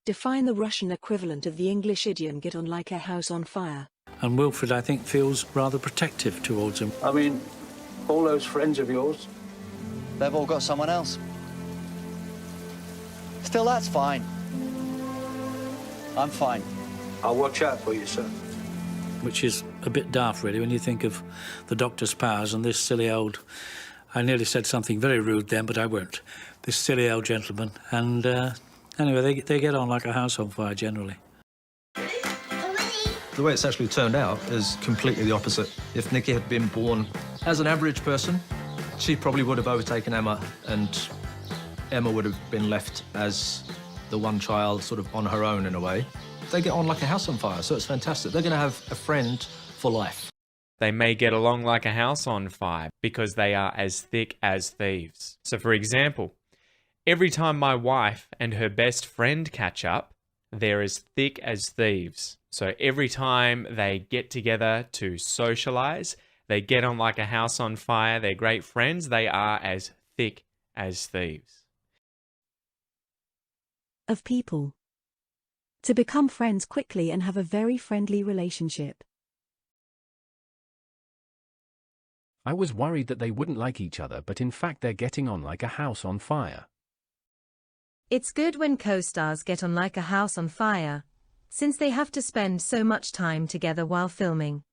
Define the Russian equivalent of the English idiom get on like a house on fire. And Wilfred, I think, feels rather protective towards him. I mean, all those friends of yours, they've all got someone else. Still, that's fine. I'm fine. I'll watch out for you, sir. Which is a bit daft, really, when you think of the Doctor's powers and this silly old... I nearly said something very rude then, but I won't. This silly old gentleman. And anyway, they get on like a house on fire, generally. The way it's actually turned out is completely the opposite. If Nikki had been born as an average person, she probably would have overtaken Emma, and Emma would have been left as the one child sort of on her own in a way. They get on like a house on fire, so it's fantastic. They're going to have a friend for life. They may get along like a house on fire because they are as thick as thieves. So for example, every time my wife and her best friend catch up, they're as thick as thieves. So every time they get together to socialize, they get on like a house on fire, they're great friends, they are as thick as thieves. Of people. To become friends quickly and have a very friendly relationship. I was worried that they wouldn't like each other, but in fact they're getting on like a house on fire. It's good when co-stars get on like a house on fire, since they have to spend so much time together while filming.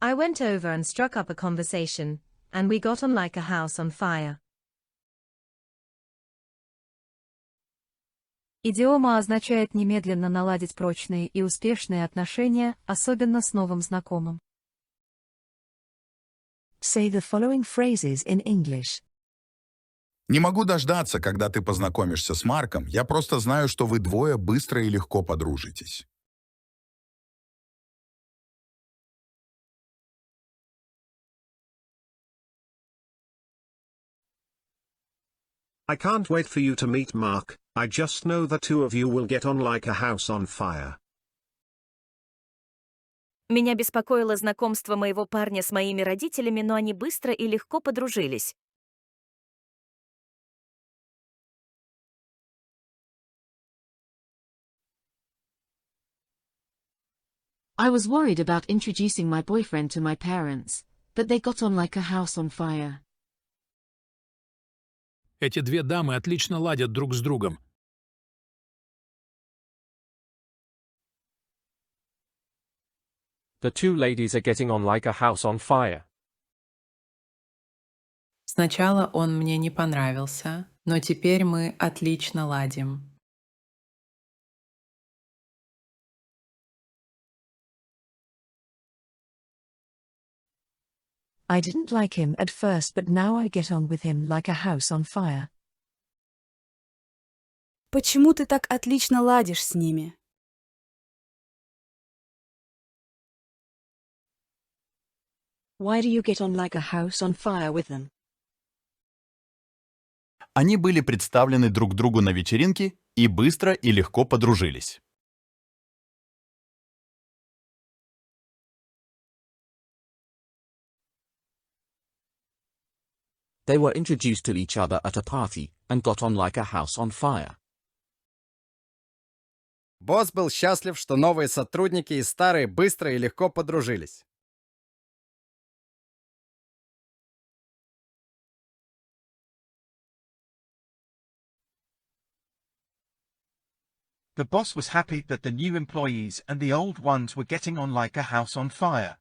I went over and struck up a conversation, and we got on like a house on fire. Идиома означает немедленно наладить прочные и успешные отношения, особенно с новым знакомым. Say the following phrases in English. Не могу дождаться, когда ты познакомишься с Марком. Я просто знаю, что вы двое быстро и легко подружитесь. I can't wait for you to meet Mark. I just know the two of you will get on like a house on fire. Меня беспокоило знакомство моего парня с моими родителями, но они быстро и легко подружились. I was worried about introducing my boyfriend to my parents, but they got on like a house on fire. Эти две дамы отлично ладят друг с другом. The two ladies are getting on like a house on fire. Сначала он мне не понравился, но теперь мы отлично ладим. I didn't like him at first, but now I get on with him like a house on fire. Почему ты так отлично ладишь с ними? Why do you get on like a house on fire with them? Они были представлены друг другу на вечеринке и быстро и легко подружились. They were introduced to each other at a party and got on like a house on fire. Босс был счастлив, что новые сотрудники и старые быстро и легко подружились. The boss was happy that the new employees and the old ones were getting on like a house on fire.